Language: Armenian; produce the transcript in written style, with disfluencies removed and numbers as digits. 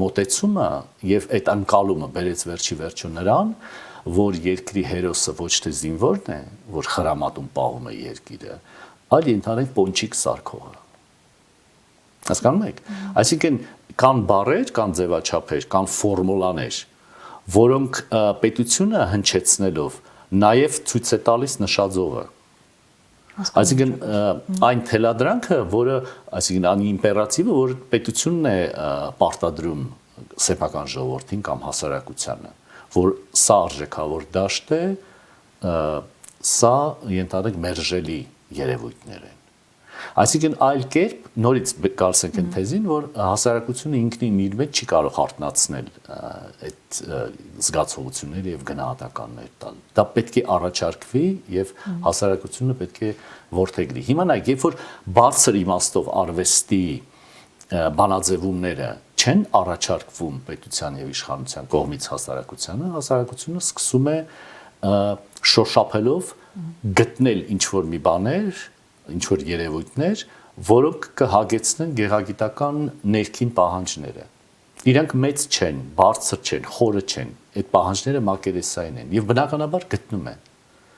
մոտեցումը եւ այդ անկալումը բերեց վերջի վերջո նրան, որ երկրի հերոսը ոչ թե զինվորն է, որ խրամատում պահում է երկիրը, այլ ընդհանրեն պոնչիկ սարքողը։ Հասկանում եք։ Այսինքն կան բառեր, կան ձևաչափեր, կան ֆորմուլաներ, որոնք պետությունը հնչեցնելով նաև ցույց է տալիս նշաձողը։ Այսինքն այն թելադրանքը, որը, այսինքն այն իմպերատիվը, որ պետությունն է պարտադրում սեփական ժողովրդին կամ հասարակությանը, որ սա արժեքավոր դաշտ է, սա ընդհանրեն մերժելի երևույթներ են։ Այսինքն այլ կերպ նորից գալիս ենք այն թեզին, որ հասարակությունը ինքնին իր մեջ չի կարող հարթնացնել այդ զգացողությունները եւ գնահատականներ տալ։ Դա պետք է առաջարկվի եւ հասարակությունը պետք է որդեգրի։ Հիմա նայեք, երբ որ բարձր իմաստով արվեստի բանաձևումները չեն առաջարկվում պետության եւ իշխանության կողմից հասարակությունը սկսում է շոշափելով գտնել ինչ-որ մի բաներ, ինչ-որ երևույթներ, որոնք կհագեցնեն գեղագիտական ներքին պահանջները։ Իրանք մեծ չեն, բարձր չեն, խորը չեն, այդ պահանջները մակերեսային են եւ բնականաբար գտնում են։